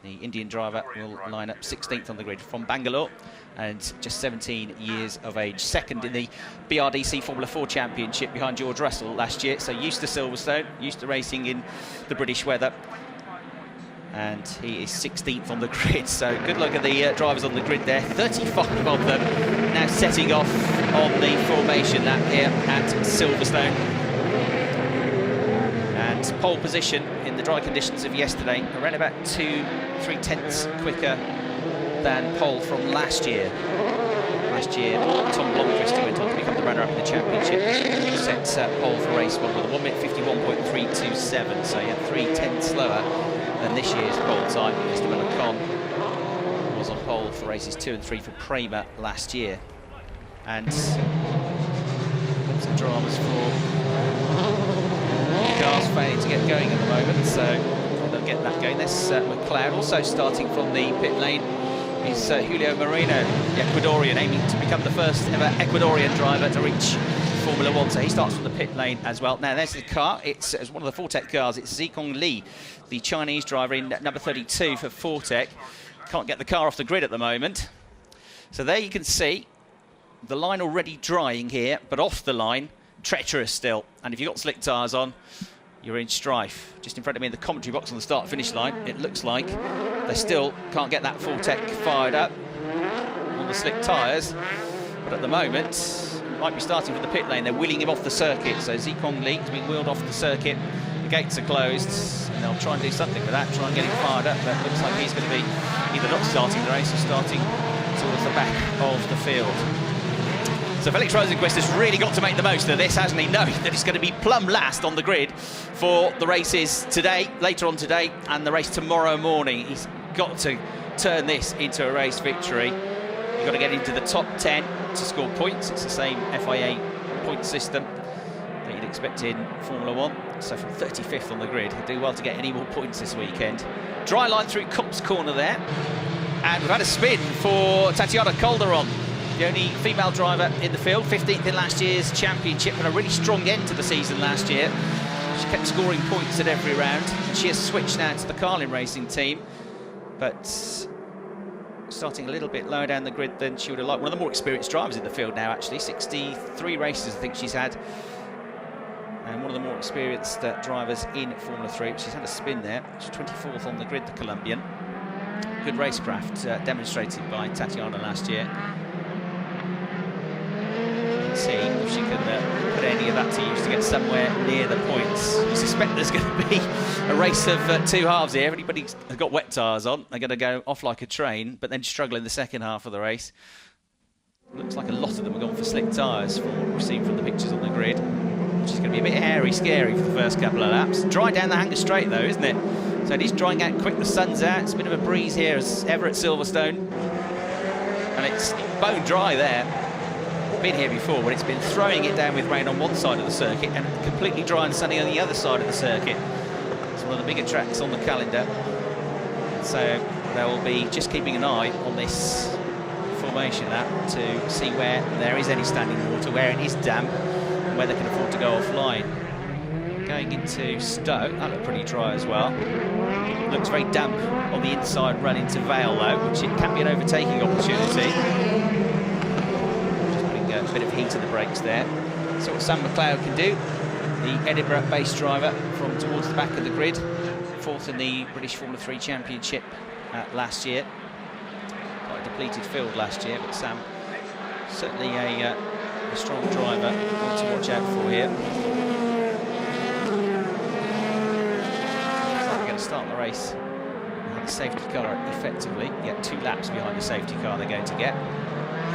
The Indian driver will line up 16th on the grid from Bangalore and just 17 years of age. Second in the BRDC Formula 4 Championship behind George Russell last year. So used to Silverstone, used to racing in the British weather. And he is 16th on the grid. So good luck at the drivers on the grid there. 35 of them now setting off on the formation lap here at Silverstone. And pole position in the dry conditions of yesterday, around about 2-3 tenths quicker than pole from last year. Last year, Tom Blomqvist, who went on to become the runner-up in the championship, set pole for race one with a 1 minute 51.327. So yeah, 3 tenths slower than this year's pole time. Esteban Ocon was on pole for races 2 and 3 for Prema last year. And some dramas for cars failing to get going at the moment, so they'll get that going. There's McLeod also starting from the pit lane. He's Julio Moreno, the Ecuadorian, aiming to become the first ever Ecuadorian driver to reach Formula 1. So he starts from the pit lane as well. Now there's the car. It's one of the Fortec cars. It's Zikong Li, the Chinese driver in number 32 for Fortec. Can't get the car off the grid at the moment. So there you can see the line already drying here, but off the line, treacherous still. And if you've got slick tyres on, you're in strife. Just in front of me in the commentary box on the start-finish line, it looks like they still can't get that Fortec fired up on the slick tyres. But at the moment, might be starting from the pit lane. They're wheeling him off the circuit. So Zikong Li is being wheeled off the circuit. The gates are closed, and they'll try and do something with that, try and get him fired up. But it looks like he's going to be either not starting the race or starting towards the back of the field. So Felix Rosenqvist has really got to make the most of this, hasn't he? Knowing that he's going to be plumb last on the grid for the races today, later on today, and the race tomorrow morning. He's got to turn this into a race victory. You've got to get into the top 10 to score points. It's the same FIA point system that you'd expect in Formula 1. So from 35th on the grid, he'll do well to get any more points this weekend. Dry line through Kopp's corner there. And we've had a spin for Tatiana Calderon, the only female driver in the field, 15th in last year's championship, and a really strong end to the season last year. She kept scoring points at every round. She has switched now to the Carlin Racing team, but starting a little bit lower down the grid than she would have liked. One of the more experienced drivers in the field now, actually. 63 races, I think she's had. And one of the more experienced drivers in Formula 3. She's had a spin there. She's 24th on the grid, the Colombian. Good racecraft demonstrated by Tatiana last year. See if she can put any of that to use to get somewhere near the points. I suspect there's going to be a race of two halves here. Everybody's got wet tyres on. They're going to go off like a train, but then struggle in the second half of the race. Looks like a lot of them have gone for slick tyres from what we've seen from the pictures on the grid, which is going to be a bit hairy, scary for the first couple of laps. Dry down the Hanger Straight though, isn't it? So it is drying out quick. The sun's out. It's a bit of a breeze here as ever at Silverstone, and it's bone dry there. Been here before when it's been throwing it down with rain on one side of the circuit and completely dry and sunny on the other side of the circuit. It's one of the bigger tracks on the calendar, so they'll be just keeping an eye on this formation lap to see where there is any standing water, where it is damp, and where they can afford to go offline. Going into Stowe, that looked pretty dry as well. Looks very damp on the inside run into Vale though, which it can be an overtaking opportunity. A bit of heat in the brakes there. So what Sam McLeod can do, the Edinburgh-based driver from towards the back of the grid, 4th in the British Formula 3 Championship last year. Quite a depleted field last year, but Sam, certainly a strong driver, one to watch out for here. Looks like we're going to start the race behind the safety car effectively. Get 2 laps behind the safety car they're going to get,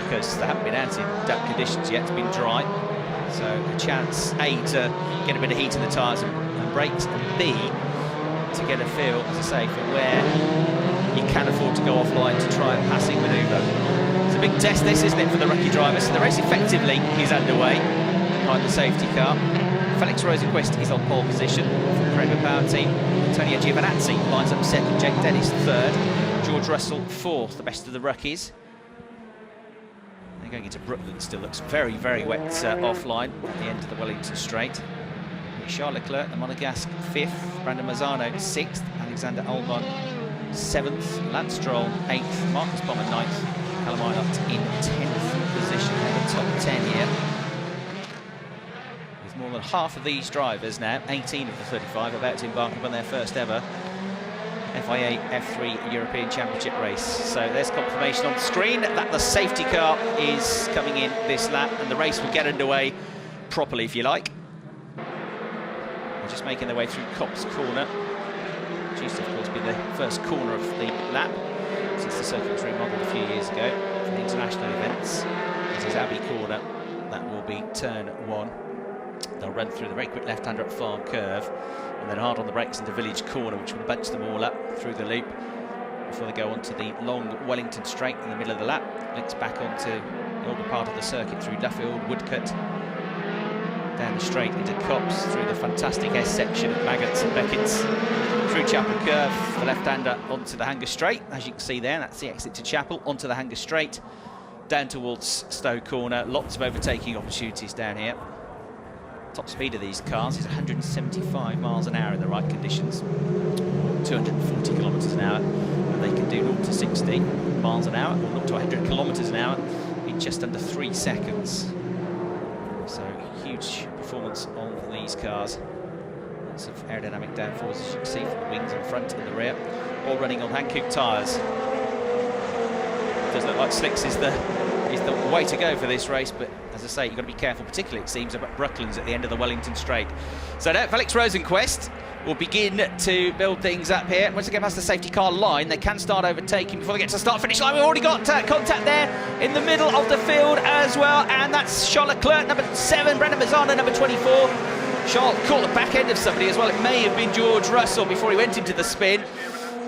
because they haven't been out in damp conditions yet. It's been dry, so a chance A to get a bit of heat in the tyres and brakes, and B to get a feel, as I say, for where you can afford to go offline to try a passing manoeuvre. It's a big test this, isn't it, for the rookie drivers? So the race effectively is underway behind the safety car. Felix Rosenqvist is on pole position for the Prema Power team. Antonio Giovinazzi lines up second, Jake Dennis third, George Russell fourth, the best of the rookies. Going into Brooklyn still looks very, very wet offline at the end of the Wellington Straight. Charles Leclerc, the Monegasque 5th, Brandon Mazzano 6th, Alexander Albon 7th, Lance Stroll 8th, Marcus Pommer 9th, Callum Eilert in 10th position in the top 10 here. With more than half of these drivers now, 18 of the 35, about to embark upon their first ever FIA F3 European Championship race. So there's confirmation on the screen that the safety car is coming in this lap, and the race will get underway properly, if you like. They're just making their way through Copse Corner, which used to, of course, be the first corner of the lap since the circuit was remodeled a few years ago for the international events. This is Abbey Corner. That will be turn 1. They'll run through the very quick left-hander up Farm Curve, and then hard on the brakes into Village Corner, which will bunch them all up through the loop before they go onto the long Wellington Straight in the middle of the lap. Links back onto the older part of the circuit through Duffield, Woodcut, down the straight into Copse, through the fantastic S section of Maggots and Beckett's, through Chapel Curve, the left-hander onto the Hanger Straight. As you can see there, that's the exit to Chapel, onto the Hanger Straight, down towards Stowe Corner. Lots of overtaking opportunities down here. Top speed of these cars is 175 miles an hour in the right conditions, 240 kilometres an hour, and they can do 0 to 60 miles an hour, or 0 to 100 kilometres an hour in just under 3 seconds. So huge performance on these cars. Lots of aerodynamic downforce, as you can see, from the wings in front and the rear, all running on Hankook tyres. It does look like slicks is the way to go for this race, but as I say, you've got to be careful, particularly it seems about Brooklands at the end of the Wellington Straight. So now Felix Rosenqvist will begin to build things up here. Once they get past the safety car line, they can start overtaking before they get to the start-finish line. We've already got contact there in the middle of the field as well, and that's Charles Leclerc, number 7, Brendan Mazzano, number 24. Charles caught the back end of somebody as well. It may have been George Russell before he went into the spin.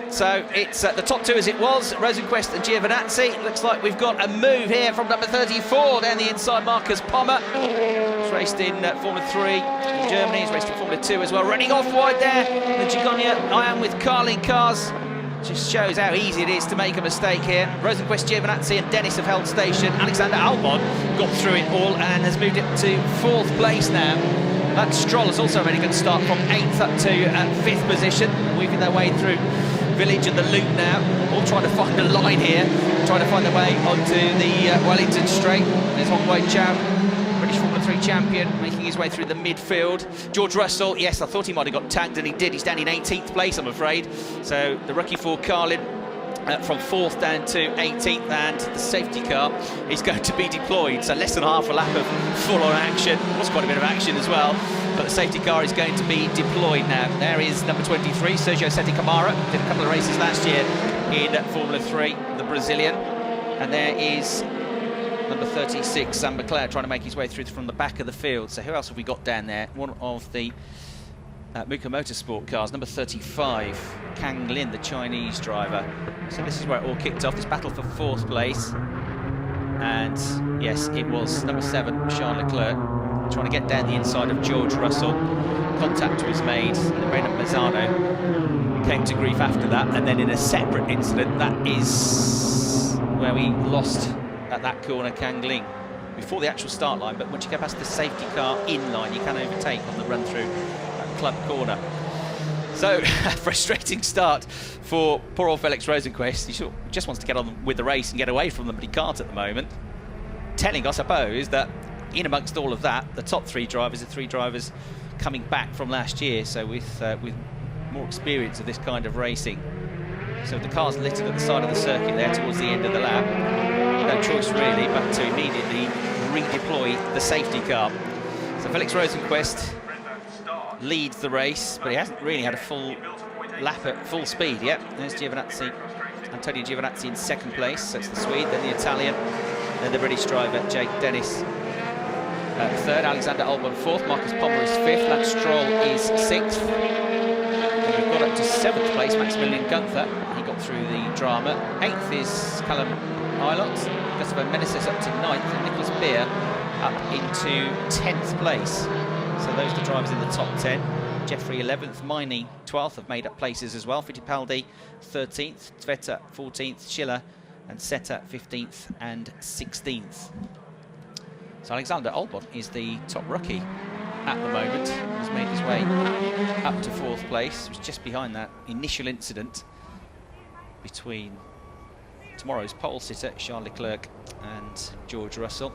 So it's the top 2 as it was, Rosenqvist and Giovinazzi. Looks like we've got a move here from number 34 down the inside, Marcus Pommer. He's raced in Formula 3 in Germany, he's raced in Formula 2 as well. Running off wide there, the Gigonia I am with Carling cars. Just shows how easy it is to make a mistake here. Rosenqvist, Giovinazzi and Dennis have held station. Alexander Albon got through it all and has moved it to 4th place now. That Stroll has also made a good start from 8th up to 5th position, weaving their way through Village and the loop now, all trying to find a line here, trying to find their way onto the Wellington Straight. There's Hong Wei Chow, British Formula 3 champion, making his way through the midfield. George Russell, yes, I thought he might have got tagged, and he did. He's down in 18th place, I'm afraid. So the rookie for Carlin from 4th down to 18th, and the safety car is going to be deployed. So less than half a lap of full-on action. There was quite a bit of action as well, but the safety car is going to be deployed now. There is number 23, Sergio Sete Camara. Did a couple of races last year in Formula 3, the Brazilian. And there is number 36, Sam Leclerc, trying to make his way through from the back of the field. So who else have we got down there? One of the Muka Motorsport cars, number 35, Kang Lin, the Chinese driver. So this is where it all kicked off, this battle for 4th place. And yes, it was number 7, Charles Leclerc, trying to get down the inside of George Russell. Contact was made, and Brendan Mazzano came to grief after that. And then in a separate incident, that is where we lost at that corner Kang Lin before the actual start line. But once you get past the safety car in line, you can overtake on the run through Club Corner. So frustrating start for poor old Felix Rosenqvist. He just wants to get on with the race and get away from them, but he can't at the moment. Telling, I suppose, that in amongst all of that, the top 3 drivers are 3 drivers coming back from last year, so with more experience of this kind of racing. So the car's littered at the side of the circuit there towards the end of the lap. No choice really but to immediately redeploy the safety car. So Felix Rosenqvist leads the race, but he hasn't really had a full lap at full speed yet. There's Giovinazzi, Antonio Giovinazzi in 2nd place, so it's the Swede, then the Italian, then the British driver Jake Dennis 3rd, Alexander Albon 4th, Marcus Pommer is 5th, Lance Stroll is 6th. And we've got up to 7th place, Maximilian Gunther, he got through the drama. 8th is Callum Eilert, Gustavo Meneses up to 9th, and Nicholas Beer up into 10th place. So those are the drivers in the top 10. Jeffrey 11th, Miney 12th have made up places as well. Fittipaldi 13th, Tveta 14th, Schiller and Seta 15th and 16th. So Alexander Albon is the top rookie at the moment. He's made his way up to 4th place. He was just behind that initial incident between tomorrow's pole sitter, Charles Leclerc, and George Russell.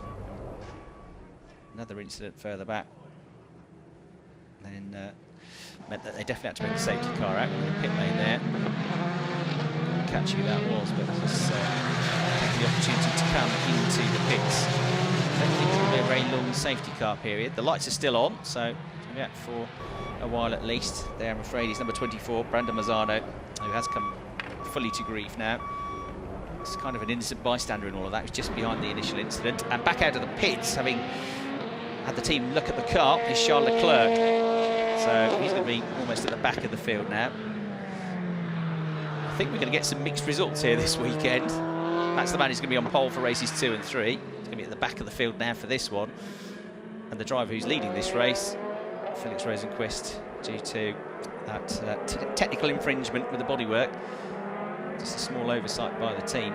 Another incident further back. Then meant that they definitely had to bring the safety car out with the pit lane there. Catch who that was, but it was taking the opportunity to come into the pits. I don't think it'll be a very long safety car period. The lights are still on, so we'll be out for a while at least. There, I'm afraid, he's number 24, Brandon Mazzano, who has come fully to grief now. It's kind of an innocent bystander in all of that. He was just behind the initial incident. And back out of the pits, having had the team look at the car, is Charles Leclerc. So he's going to be almost at the back of the field now. I think we're going to get some mixed results here this weekend. That's the man who's going to be on pole for races 2 and 3. He's going to be at the back of the field now for this one. And the driver who's leading this race, Felix Rosenqvist, due to that technical infringement with the bodywork, just a small oversight by the team,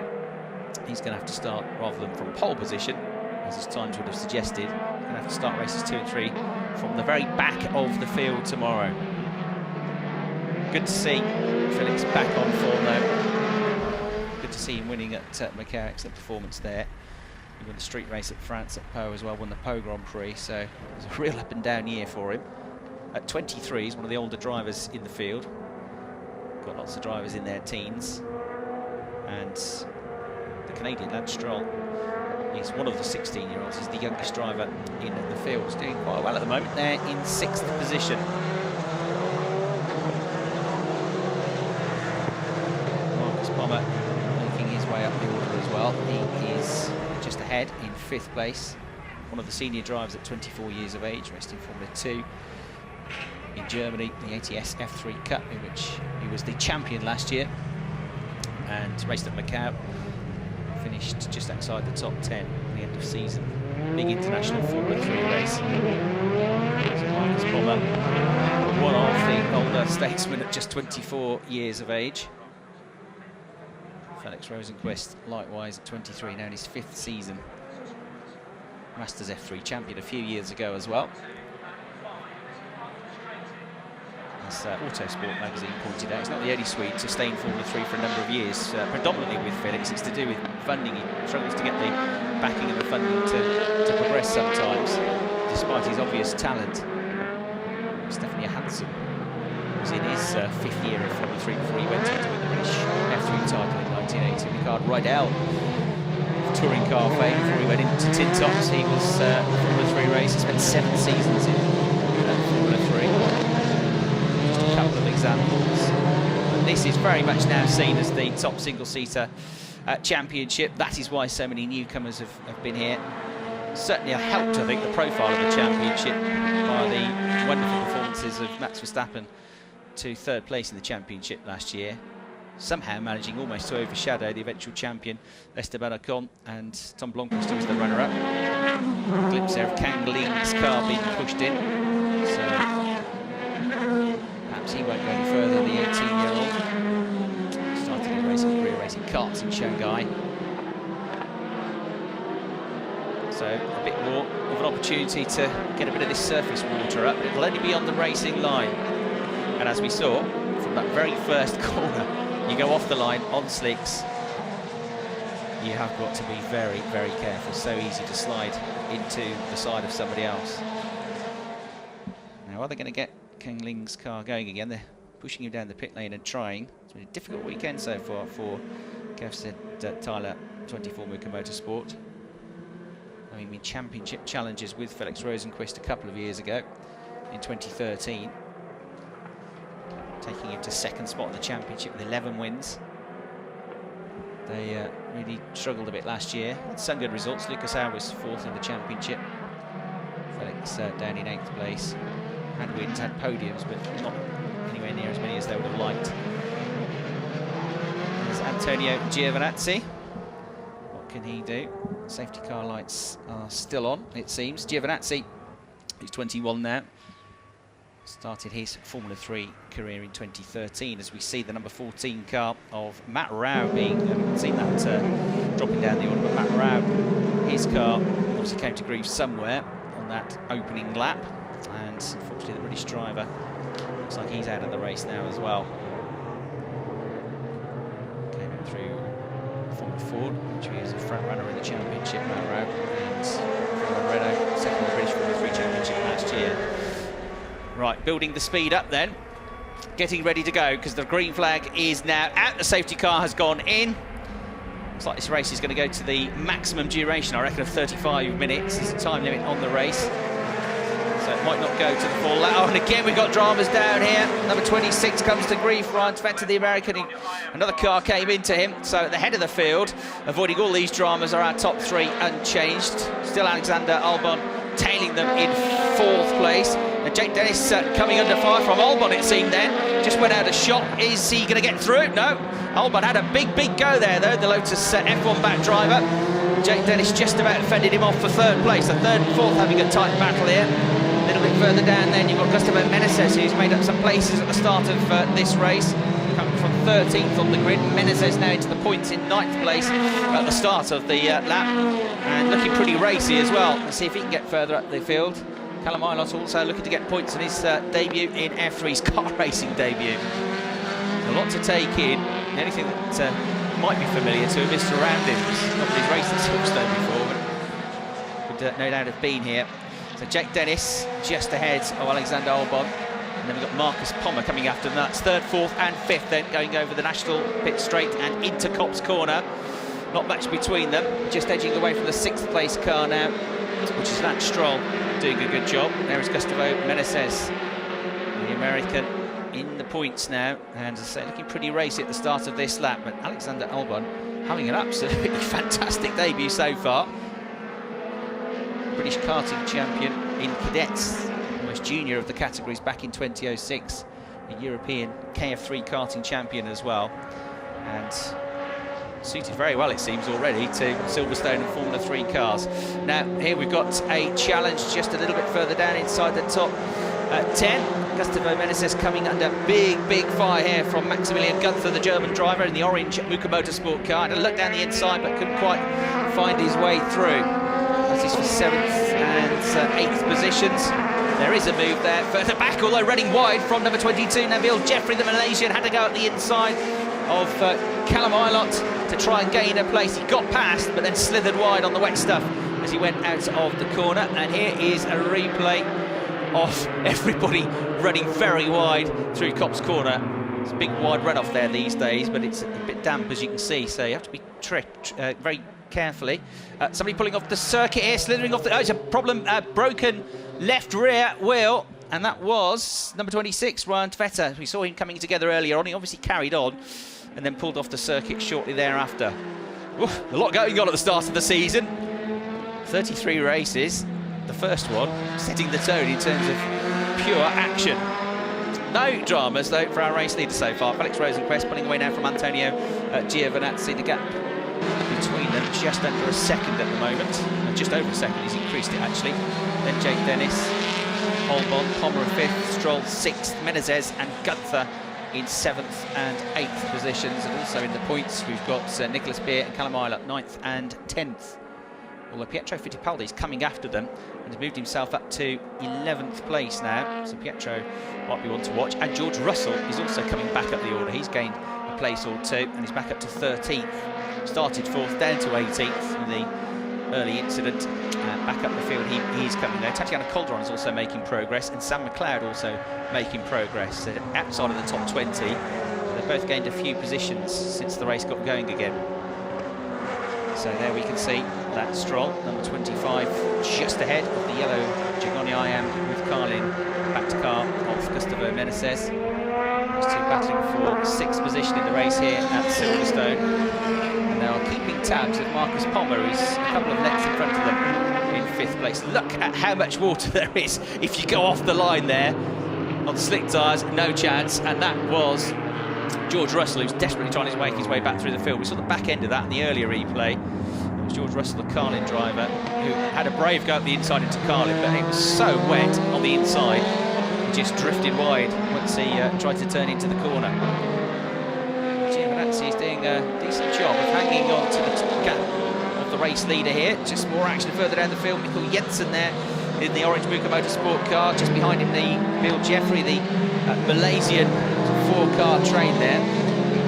he's going to have to start rather than from pole position, as his times would have suggested. He's going to have to start races 2 and 3 from the very back of the field tomorrow. Good to see Felix back on form though. Good to see him winning at Macau. Excellent performance there. He won the street race at France at Pau as well, won the Pau Grand Prix, so it was a real up and down year for him. At 23, he's one of the older drivers in the field. Got lots of drivers in their teens. And the Canadian Lance Stroll, he's one of the 16-year-olds. He's the youngest driver in the field. He's doing quite well at the moment. They're in 6th position. Marcus Pommer making his way up the order as well. He is just ahead in 5th place. One of the senior drivers at 24 years of age, raced in Formula 2 in Germany, the ATS F3 Cup, in which he was the champion last year, and raced at Macau. Finished just outside the top 10 at the end of season. Big international Formula 3 race. So Marcus Pommer, one of the older statesmen at just 24 years of age. Felix Rosenqvist, likewise at 23, now in his 5th season. Masters F3 champion a few years ago as well. As Autosport magazine pointed out, he's not the only Swede to stay in Formula 3 for a number of years, predominantly with Felix. It's to do with funding. He struggles to get the backing and the funding to progress sometimes, despite his obvious talent. Stephanie Hansen was in his 5th year of Formula 3 before he went on to win the British F3 title in 1980. Ricardo Rydell, touring car fame, before he went into Tin Tops. He was Formula 3 race. He spent 7 seasons in Formula 3. A couple of examples. But this is very much now seen as the top single-seater championship. That is why so many newcomers have been here. Certainly helped, I think, the profile of the championship by the wonderful performances of Max Verstappen to 3rd place in the championship last year, somehow managing almost to overshadow the eventual champion Esteban Ocon, and Tom Blomqvist was the runner-up. A glimpse there of Kang Ling's car being pushed in, so perhaps he won't go any further than the 18-year-old. Started his racing career racing karts in Shanghai. So a bit more of an opportunity to get a bit of this surface water up, but it'll only be on the racing line. And as we saw, from that very first corner, you go off the line on slicks, you have got to be very, very careful. So easy to slide into the side of somebody else. Now, are they going to get Kang Ling's car going again? They're pushing him down the pit lane and trying. It's been a difficult weekend so far for Kevsted Tyler 24 Mooka Motorsport. I mean, championship challenges with Felix Rosenqvist a couple of years ago in 2013, taking him to 2nd spot in the championship with 11 wins. They really struggled a bit last year. Had some good results. Lucas Howard was 4th in the championship. Felix down in 8th place. Had wins, had podiums, but not anywhere near as many as they would have liked. There's Antonio Giovinazzi. What can he do? Safety car lights are still on, it seems. Giovinazzi, who's 21 now, started his Formula 3 career in 2013, as we see the number 14 car of Matt Rao being, I haven't seen that dropping down the order, but Matt Rao, his car obviously came to grief somewhere on that opening lap, and unfortunately the British driver looks like he's out of the race now as well. Came Ford, which is a front runner in the championship now, and from Renault, second in the British Formula 3 Championship last year. Right, building the speed up then, getting ready to go because the green flag is now out. The safety car has gone in. Looks like this race is going to go to the maximum duration, I reckon, of 35 minutes. There's a time limit on the race, so it might not go to the full lap. Oh, and again we've got dramas down here. Number 26 comes to grief, Ryan Tvete, the American. Another car came into him, so at the head of the field, avoiding all these dramas, are our top three unchanged. Still Alexander Albon tailing them in fourth place. And Jake Dennis coming under fire from Albon, it seemed then. Just went out of shot. Is he going to get through? No. Albon had a big go there, though, the Lotus F1 back driver. Jake Dennis just about fended him off for third place. The third and fourth having a tight battle here. A little bit further down then, you've got Gustavo Menezes, who's made up some places at the start of this race. Coming from 13th on the grid. Menezes now into the points in 9th place at the start of the lap. And looking pretty racy as well. Let's see if he can get further up the field. Callum Ilott also looking to get points in his debut in F3's car racing debut. A lot to take in. Anything that might be familiar to him is surroundings. Not that he's raced at Silverstone before, but would no doubt have been here. So Jake Dennis just ahead of Alexander Albon. And then we've got Marcus Pommer coming after them. That's third, fourth and fifth then, going over the national pit straight and into Copse Corner. Not much between them, just edging away from the sixth place car now, which is Lance Stroll, doing a good job. There is Gustavo Menezes, the American, in the points now, and as I say, looking pretty racy at the start of this lap. But Alexander Albon having an absolutely fantastic debut so far. British karting champion in cadets, almost junior of the categories back in 2006. A European KF3 karting champion as well, and suited very well, it seems, already to Silverstone and Formula 3 cars. Now, here we've got a challenge just a little bit further down inside the top 10. Gustavo Menezes coming under big fire here from Maximilian Gunther, the German driver in the orange Muka Motorsport car. Had a look down the inside, but couldn't quite find his way through. That is for 7th and 8th positions. There is a move there further back, although running wide from number 22, Nabil Jeffrey, the Malaysian, had to go at the inside of Callum Ilott to try and gain a place. He got past, but then slithered wide on the wet stuff as he went out of the corner. And here is a replay of everybody running very wide through Copse Corner. It's a big wide runoff there these days, but it's a bit damp, as you can see, so you have to be very carefully. Somebody pulling off the circuit here, slithering off the... Oh, it's a problem, broken left rear wheel, and that was number 26, Ryan Tvete. We saw him coming together earlier on. He obviously carried on and then pulled off the circuit shortly thereafter. Oof, a lot going on at the start of the season. 33 races, the first one setting the tone in terms of pure action. No dramas though for our race leader so far. Felix Rosenquist pulling away now from Antonio Giovinazzi. The gap between them just under a second at the moment. Just over a second, he's increased it actually. Then Jake Dennis, Albon, Pommer in 5th, Stroll 6th, Menezes and Gunther in 7th and 8th positions. And also in the points we've got Nicholas Beer and Callum Ilott 9th and 10th. Although Pietro Fittipaldi is coming after them and has moved himself up to 11th place now. So Pietro might be one to watch. And George Russell is also coming back up the order. He's gained a place or two and he's back up to 13th. Started 4th, down to 18th in the early incident. Back up the field, he's coming there. Tatiana Calderon is also making progress, and Sam McLeod also making progress. Outside of the top 20, they've both gained a few positions since the race got going again. So there we can see that Stroll, number 25, just ahead of the yellow Gigoni IM with Carlin back to car of Gustavo Menezes. Those two battling for 6th position in the race here at Silverstone. And they are keeping tabs with Marcus Pommer, who's a couple of lengths in front of them in 5th place. Look at how much water there is if you go off the line there. On slick tyres, no chance. And that was George Russell, who's desperately trying to make his way back through the field. We saw the back end of that in the earlier replay. It was George Russell, the Carlin driver, who had a brave go up the inside into Carlin, but it was so wet on the inside, he just drifted wide once he tried to turn into the corner. Giovinazzi is doing a decent job of hanging on to the top gap of the race leader here. Just more action further down the field. Mikkel Jensen there in the orange Muka Motorsport car. Just behind him, the Bill Jeffrey, the Malaysian 4-car train there,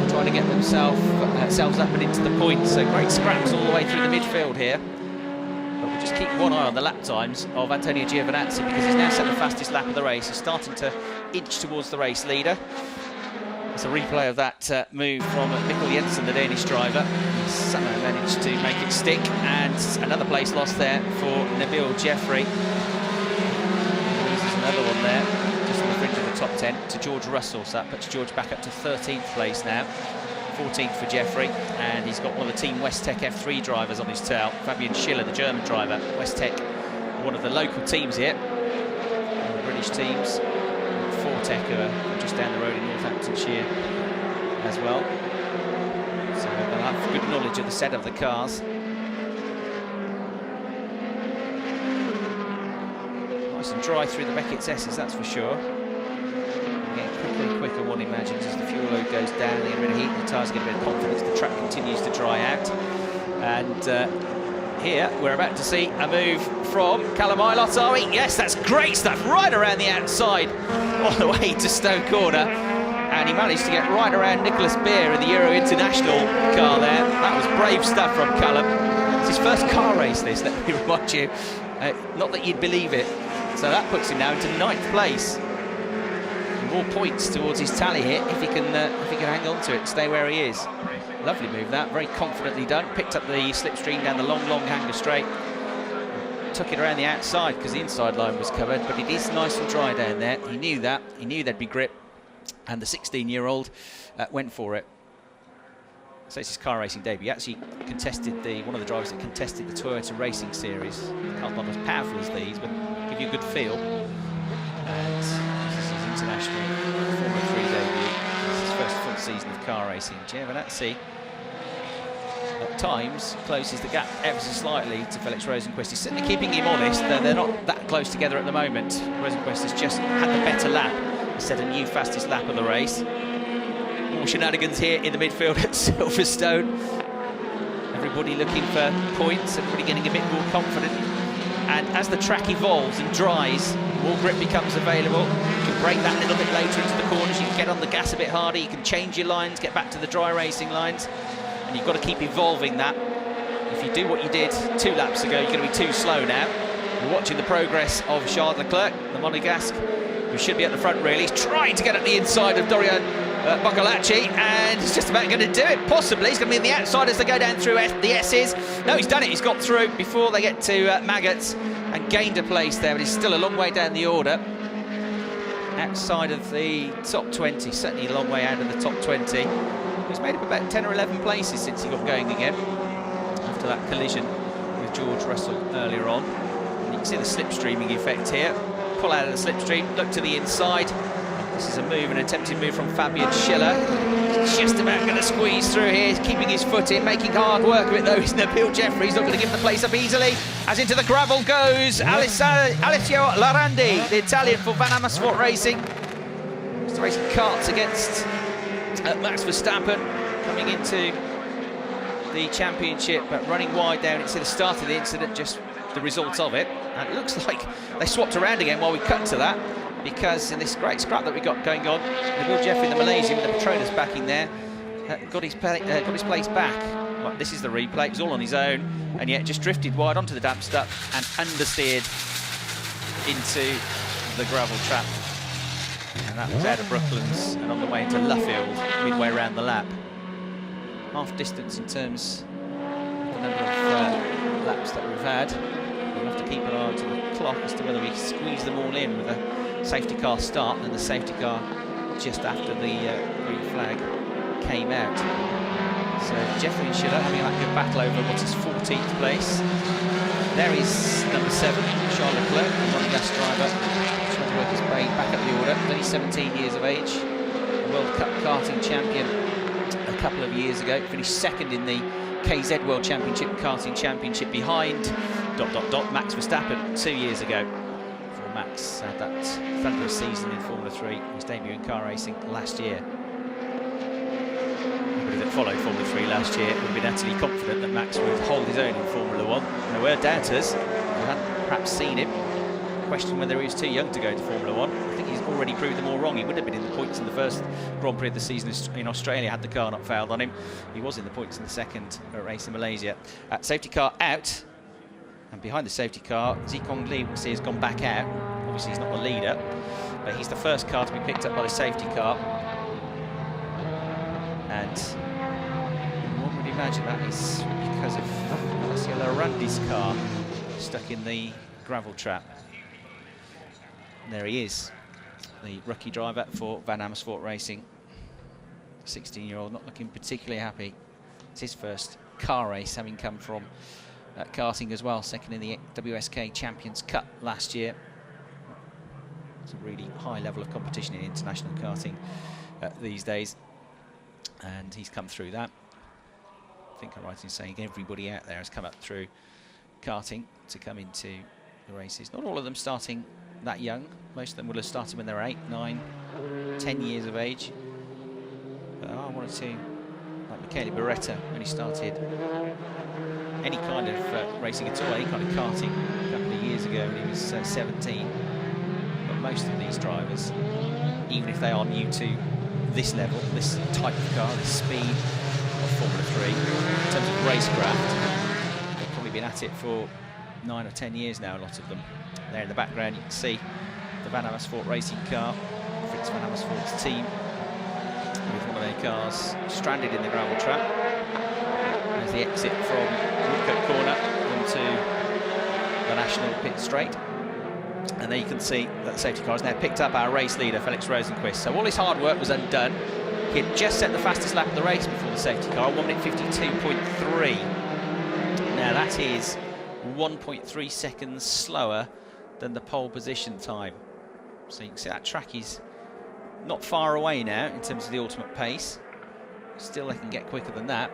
trying to get themselves themselves up and into the points. So great scraps all the way through the midfield here. But we'll just keep one eye on the lap times of Antonio Giovinazzi, because he's now set the fastest lap of the race. He's starting to inch towards the race leader. It's a replay of that move from Mikkel Jensen, the Danish driver. He somehow managed to make it stick, and another place lost there for Nabil Jeffrey. Loses another one there, just on the fringe of the top 10, to George Russell. So that puts George back up to 13th place now. 14th for Jeffrey, and he's got one of the Team Westtech F3 drivers on his tail, Fabian Schiller, the German driver. Westtech, one of the local teams here, one of the British teams. Fortech, who are just down the road in Northamptonshire as well. So they'll have good knowledge of the set of the cars. Nice and dry through the Beckett's S's, that's for sure. Getting quicker and quicker, one imagines, as the fuel load goes down. They get a bit of heat, the tyres get a bit of confidence, the track continues to dry out. And here we're about to see a move from Callum Ilott, are we? Yes, that's great stuff, right around the outside on the way to Stowe Corner. And he managed to get right around Nicholas Beer in the Euro International car there. That was brave stuff from Callum. It's his first car race, this, let me remind you. Not that you'd believe it. So that puts him now into 9th place. More points towards his tally here if he can hang on to it and stay where he is. Lovely move that, very confidently done. Picked up the slipstream down the long hanger straight. Took it around the outside because the inside line was covered, but it is nice and dry down there. He knew that. He knew there'd be grip, and the 16-year-old went for it. So it's his car racing debut. He actually contested one of the drivers that contested the Toyota Racing Series. Cars not as powerful as these, but give you a good feel. And this is his international Formula 3 debut. This is his first full season of car racing. Giovinazzi, at times, closes the gap ever so slightly to Felix Rosenqvist. He's certainly keeping him honest, though they're not that close together at the moment. Rosenqvist has just had the better lap. He set a new fastest lap of the race. More shenanigans here in the midfield at Silverstone. Everybody looking for points, everybody getting a bit more confident. And as the track evolves and dries, more grip becomes available. You can brake that little bit later into the corners, you can get on the gas a bit harder, you can change your lines, get back to the dry racing lines. And you've got to keep evolving that. If you do what you did 2 laps ago, you're going to be too slow now. We're watching the progress of Charles Leclerc, the Monegasque, who should be at the front really. He's trying to get at the inside of Dorian Boccolacci, and he's just about going to do it, possibly. He's going to be on the outside as they go down through the S's. No, he's done it. He's got through before they get to Maggots and gained a place there, but he's still a long way down the order. Outside of the top 20, certainly a long way out of the top 20. He's made up about 10 or 11 places since he got going again after that collision with George Russell earlier on. And you can see the slipstreaming effect here. Pull out of the slipstream, look to the inside. This is a move, an attempted move from Fabian Schiller. He's just about going to squeeze through here. He's keeping his foot in, making hard work of it though. He's Nabil Jeffrey. He's not going to give the place up easily. As into the gravel goes Alessio Larandi, the Italian for Van Amersfoort Racing. He's racing karts against Max Verstappen, coming into the championship, but running wide down. It's the start of the incident, just the result of it. And it looks like they swapped around again while we cut to that, because in this great scrap that we got going on, Nabil Jeffrey, the Malaysian, with the Petronas backing there, got his place back. Well, this is the replay. It was all on his own, and yet just drifted wide onto the damp stuff and understeered into the gravel trap. And that was out of Brooklands and on the way into Luffield, midway around the lap. Half distance in terms of the number of laps that we've had. We'll have to keep an eye on to the clock as to whether we squeeze them all in with a safety car start and the safety car just after the green flag came out. So Jeffrey and Schiller having that good battle over what's his 14th place. There is number 7, Charles Leclerc, the Monegasque driver, trying to work his way back up the order. Only 17 years of age, a World Cup karting champion a couple of years ago. Finished 2nd in the KZ World Championship karting championship behind ... Max Verstappen 2 years ago. Before Max had that thunderous season in Formula 3, his debut in car racing last year. Anybody that followed Formula 3 last year would have been utterly confident that Max would hold his own in Formula 1. There were doubters who hadn't perhaps seen him, questioned whether he was too young to go to Formula 1. I think he's already proved them all wrong. He would have been in the points in the first Grand Prix of the season in Australia had the car not fouled on him. He was in the points in the second race in Malaysia. Safety car out, and behind the safety car, Zikong Li, we'll see, has gone back out. Obviously he's not the leader, but he's the first car to be picked up by the safety car. And one would imagine that is because of Alessio Larandi's car stuck in the gravel trap. And there he is, the rookie driver for Van Amersfoort Racing. 16-year-old, not looking particularly happy. It's his first car race, having come from karting as well, second in the WSK Champions Cup last year. It's a really high level of competition in international karting these days, and he's come through that. I think I'm right in saying everybody out there has come up through karting to come into the races. Not all of them starting that young. Most of them will have started when they were 8, 9, 10 years of age. But one or two, like Michele Beretta, when he started any kind of racing at all, any kind of karting a couple of years ago when he was 17. But most of these drivers, even if they are new to this level, this type of car, this speed of Formula 3, in terms of racecraft, they've probably been at it for 9 or 10 years now, a lot of them. There in the background you can see the Van Amersfoort Racing car, Fritz Van Amersfoort's team, with one of their cars stranded in the gravel trap. There's the exit from Woodcote Corner onto the National Pit Straight. And there you can see that the safety car has now picked up our race leader, Felix Rosenqvist. So all his hard work was undone. He had just set the fastest lap of the race before the safety car, 1:52.3. Now that is 1.3 seconds slower than the pole position time. So you can see that track is not far away now in terms of the ultimate pace. Still, they can get quicker than that.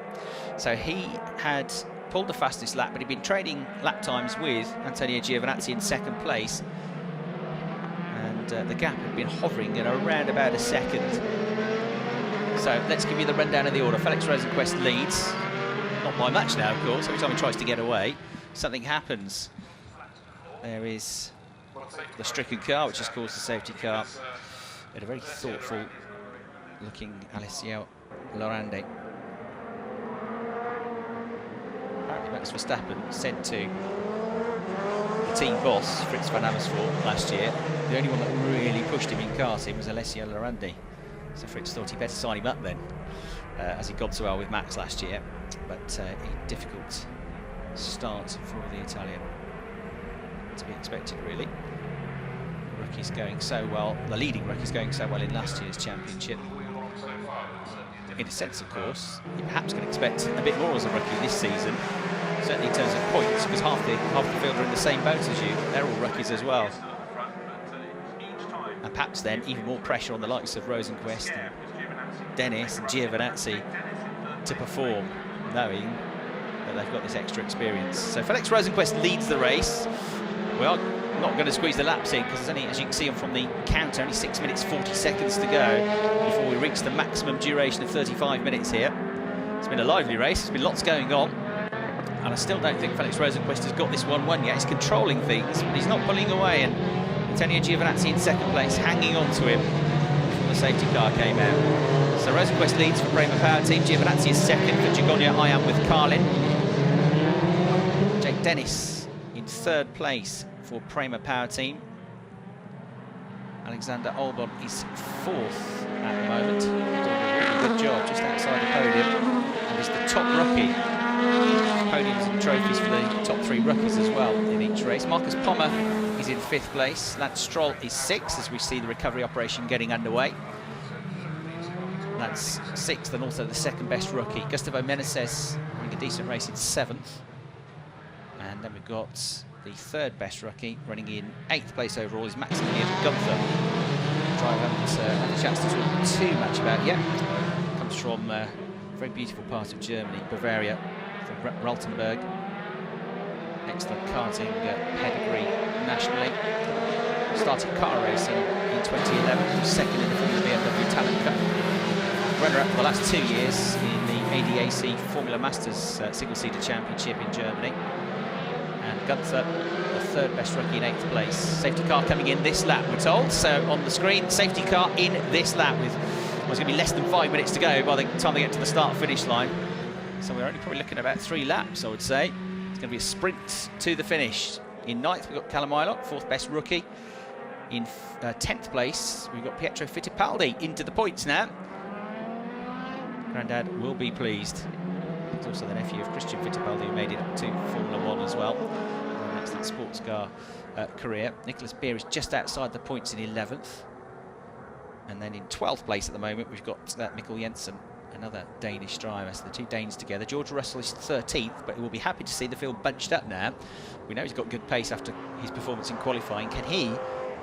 So he had pulled the fastest lap, but he'd been trading lap times with Antonio Giovinazzi in second place. And the gap had been hovering at around about a second. So let's give you the rundown of the order. Felix Rosenqvist leads, not by much now, of course. Every time he tries to get away, something happens. There is the stricken car, which has caused the safety car. But a very thoughtful looking Alessio Lorandi. Apparently Max Verstappen said to the team boss, Fritz Van Amersfoort, last year, the only one that really pushed him in karting was Alessio Lorandi. So Fritz thought he'd better sign him up then, as he'd gone so well with Max last year. But a difficult start for the Italian, to be expected really. The rookie's going so well, the leading rookie's going so well in last year's championship. In a sense, of course, you perhaps can expect a bit more as a rookie this season, certainly in terms of points, because half the field are in the same boat as you. They're all rookies as well. And perhaps then even more pressure on the likes of Rosenqvist and Dennis and Giovinazzi to perform, knowing that they've got this extra experience. So Felix Rosenqvist leads the race. We are not going to squeeze the laps in because there's only, as you can see from the counter, only 6 minutes 40 seconds to go before we reach the maximum duration of 35 minutes here. It's been a lively race, there's been lots going on, and I still don't think Felix Rosenqvist has got this one won yet. He's controlling things, but he's not pulling away, and Antonio Giovinazzi in second place, hanging on to him before the safety car came out. So Rosenqvist leads for Prema Power Team, Giovinazzi is second for Jagonia I Am with Carlin. Jake Dennis in third place for Prema Power Team. Alexander Albon is fourth at the moment, doing a really good job just outside the podium, and is the top rookie. Podiums and trophies for the top 3 rookies as well in each race. Marcus Pommer is in 5th place. Lance Stroll is 6th as we see the recovery operation getting underway. That's 6th and also the second best rookie. Gustavo Meneses having a decent race in 7th. And then we've got the 3rd best rookie running in 8th place overall is Maximilian Gunther. Driver I haven't had a chance to talk too much about yet. Comes from a very beautiful part of Germany, Bavaria, from Raltenberg. Excellent karting pedigree nationally. Started car racing in 2011, was second in the BMW Talent Cup. Runner-up for the last 2 years in the ADAC Formula Masters single-seater championship in Germany. And Gunther, the third best rookie in 8th place. Safety car coming in this lap, we're told. So on the screen, safety car in this lap with what's going to be less than 5 minutes to go by the time they get to the start-finish line. So we're only probably looking at about 3 laps, I would say. It's going to be a sprint to the finish. In 9th, we've got Callum Ilott, 4th best rookie. In 10th place, we've got Pietro Fittipaldi into the points now. Grandad will be pleased. He's also the nephew of Christian Fittipaldi, who made it to Formula 1 as well. An excellent sports car career. Nicholas Beer is just outside the points in 11th. And then in 12th place at the moment, we've got Mikkel Jensen, another Danish driver. So the two Danes together. George Russell is 13th, but we'll be happy to see the field bunched up now. We know he's got good pace after his performance in qualifying. Can he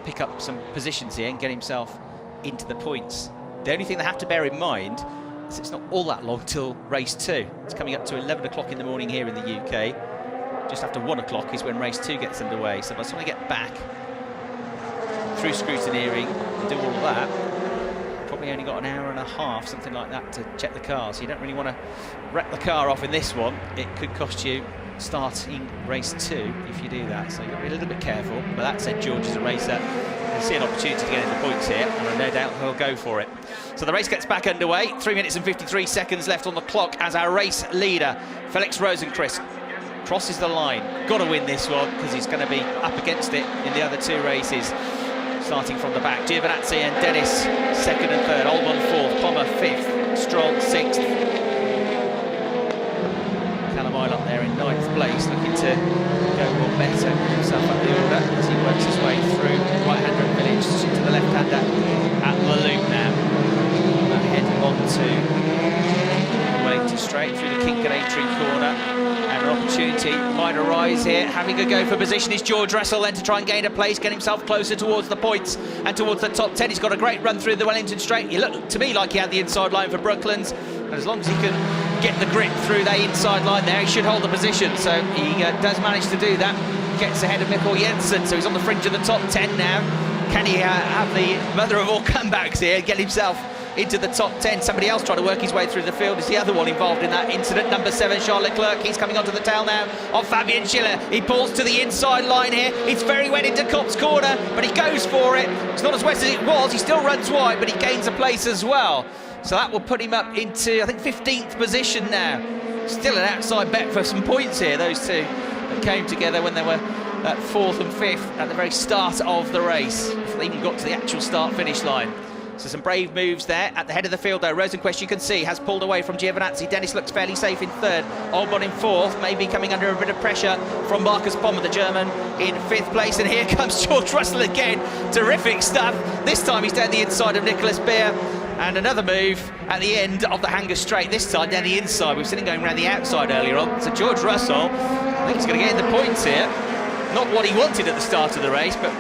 pick up some positions here and get himself into the points? The only thing they have to bear in mind is it's not all that long till race 2. It's coming up to 11 o'clock in the morning here in the UK. Just after 1 o'clock is when race 2 gets underway. So by the time they get back through scrutineering and do all of that, probably only got an hour and a half, something like that, to check the car. So you don't really want to wreck the car off in this one. It could cost you starting race 2 if you do that. So you've got to be a little bit careful. But that said, George is a racer. He'll see an opportunity to get in the points here, and I've no doubt he'll go for it. So the race gets back underway. 3 minutes and 53 seconds left on the clock as our race leader, Felix Rosenqvist, crosses the line. Got to win this one because he's going to be up against it in the other 2 races. Starting from the back, Giovinazzi and Dennis 2nd and 3rd, Albon 4th, Pommer 5th, Stroll 6th. Callum Ilott there in 9th place, looking to go one better, put himself up the order as he works his way through right-hander village to the left-hander at the loop now. Ahead onto Wellington Straight through the Kinkanatry corner. And an opportunity might arise here. Having a go for position is George Russell then to try and gain a place, get himself closer towards the points and towards the top 10. He's got a great run through the Wellington Straight. He looked to me like he had the inside line for Brooklands. And as long as he can get the grip through that inside line there, he should hold the position. So he does manage to do that. Gets ahead of Mikkel Jensen, so he's on the fringe of the top 10 now. Can he have the mother of all comebacks here, get himself into the top 10? Somebody else trying to work his way through the field is the other one involved in that incident. Number 7, Charles Leclerc. He's coming onto the tail now of Fabian Schiller. He pulls to the inside line here. It's very wet into Kopp's corner, but he goes for it. It's not as wet as it was. He still runs wide, but he gains a place as well. So that will put him up into, I think, 15th position now. Still an outside bet for some points here, those two that came together when they were at 4th and 5th at the very start of the race, before they even got to the actual start-finish line. So some brave moves there. At the head of the field, though, Rosenqvist, you can see, has pulled away from Giovinazzi. Dennis looks fairly safe in 3rd. Albon in 4th, maybe coming under a bit of pressure from Marcus Pommer, the German, in 5th place. And here comes George Russell again. Terrific stuff. This time he's down the inside of Nicholas Beer. And another move at the end of the Hanger Straight, this time down the inside. We've seen him going around the outside earlier on. So George Russell, I think he's going to get in the points here. Not what he wanted at the start of the race, but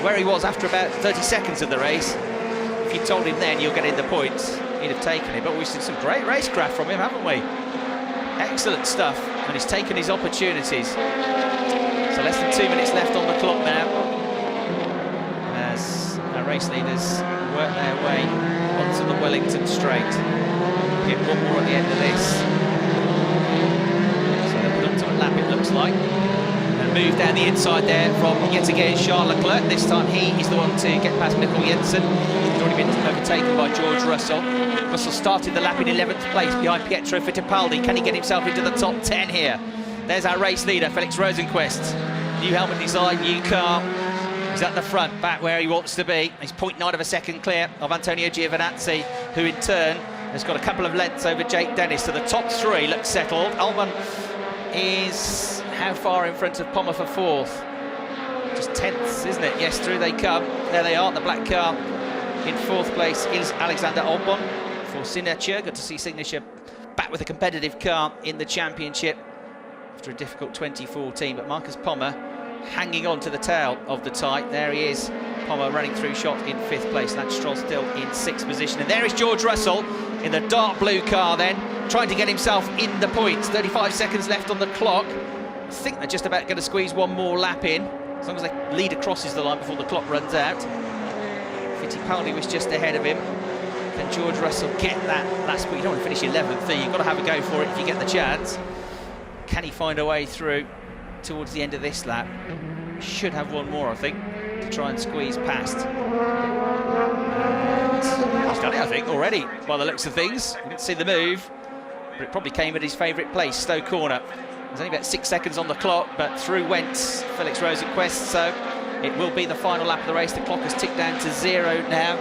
where he was after about 30 seconds of the race. If you told him then you'll get in the points, he'd have taken it. But we've seen some great racecraft from him, haven't we? Excellent stuff, and he's taken his opportunities. So less than 2 minutes left on the clock now, as our race leaders work their way onto the Wellington Straight. Get one more at the end of this. So they'll put onto a lap, it looks like. Move down the inside there from, yet again, Charles Leclerc. This time he is the one to get past Mikkel Jensen. He's already been overtaken by George Russell. Russell started the lap in 11th place behind Pietro Fittipaldi. Can he get himself into the top 10 here? There's our race leader, Felix Rosenqvist. New helmet design, new car. He's at the front, back where he wants to be. He's 0.9 of a second clear of Antonio Giovinazzi, who in turn has got a couple of lengths over Jake Dennis. So the top 3 look settled. Albon is how far in front of Pommer for 4th? Just 10ths, isn't it? Yes, through they come. There they are, the black car. In 4th place is Alexander Albon for Signature. Good to see Signature back with a competitive car in the championship after a difficult 2014. But Marcus Pommer hanging on to the tail of the tight. There he is. Pommer running through shot in 5th place. Lance Stroll still in 6th position. And there is George Russell in the dark blue car then, trying to get himself in the points. 35 seconds left on the clock. I think they're just about going to squeeze one more lap in, as long as the leader crosses the line before the clock runs out. Fittipaldi was just ahead of him. Can George Russell get that last week? You don't want to finish 11th, you've got to have a go for it if you get the chance. Can he find a way through towards the end of this lap? should have one more, I think, to try and squeeze past. And he's done it, I think, already, by the looks of things. You didn't see the move, but it probably came at his favourite place, Stowe Corner. There's only about 6 seconds on the clock, but through went Felix Rosenqvist, so it will be the final lap of the race. The clock has ticked down to 0 now.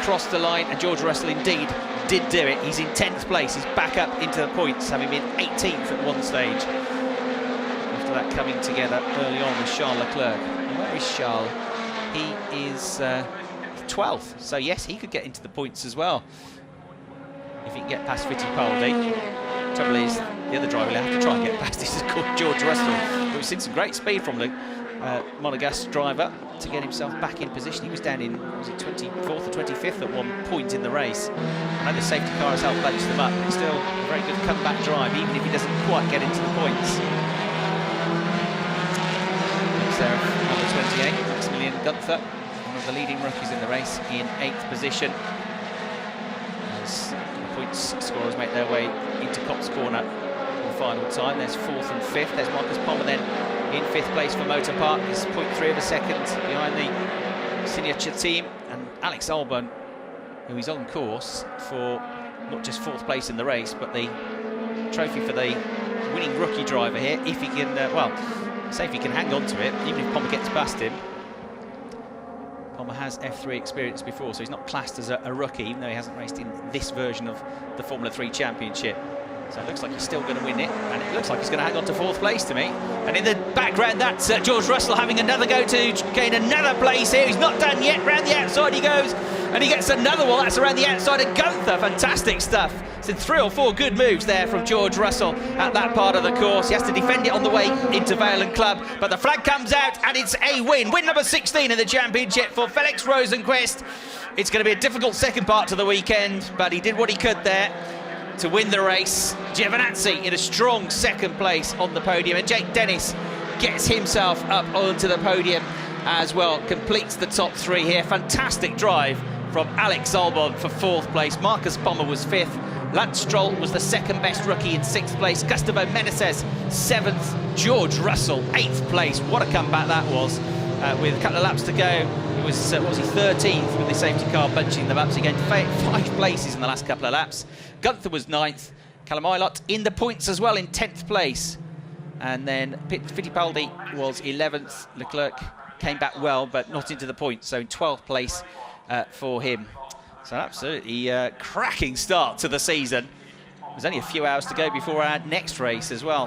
Across the line, and George Russell indeed did do it. He's in 10th place. He's back up into the points, having been 18th at one stage. After that coming together early on with Charles Leclerc. And where is Charles? He is 12th, so yes, he could get into the points as well if he can get past Fittipaldi. Trouble is, the other driver will have to try and get past. This is called George Russell. But we've seen some great speed from the Monegasque driver to get himself back in position. He was down in, was it 24th or 25th at one point in the race. I know the safety car has helped bunch them up, but still a very good comeback drive, even if he doesn't quite get into the points. There, number 28, Maximilian Gunther, one of the leading rookies in the race, in 8th position. As the points scorers make their way into Cops Corner for the final time. There's 4th and 5th. There's Marcus Pommer then in 5th place for Motor Park. He's 0.3 of a second behind the signature team. And Alex Albon, who is on course for not just 4th place in the race, but the trophy for the winning rookie driver here, if he can, well, say if he can hang on to it, even if Pommer gets past him. Pommer has F3 experience before, so he's not classed as a rookie, even though he hasn't raced in this version of the Formula 3 Championship. So it looks like he's still going to win it, and it looks like he's going to hang on to 4th place to me. And in the background, that's George Russell having another go to gain another place here. He's not done yet. Round the outside he goes, and he gets another one. That's around the outside of Gunther. Fantastic stuff. So 3 or 4 good moves there from George Russell at that part of the course. He has to defend it on the way into Vale and Club, but the flag comes out, and it's a win. Win number 16 in the championship for Felix Rosenqvist. It's going to be a difficult second part to the weekend, but he did what he could there to win the race. Giovinazzi in a strong 2nd place on the podium, and Jake Dennis gets himself up onto the podium as well, completes the top 3 here. Fantastic drive from Alex Albon for 4th place. Marcus Pommer was 5th. Lance Stroll was the 2nd best rookie in 6th place. Gustavo Meneses 7th. George Russell 8th place. What a comeback that was. With a couple of laps to go, he was, what was he, 13th with the safety car bunching them up. So he gained 5 places in the last couple of laps. Gunther was 9th. Callum Ilott in the points as well in 10th place. And then Fittipaldi was 11th. Leclerc came back well, but not into the points. So in 12th place for him. So absolutely cracking start to the season. There's only a few hours to go before our next race as well.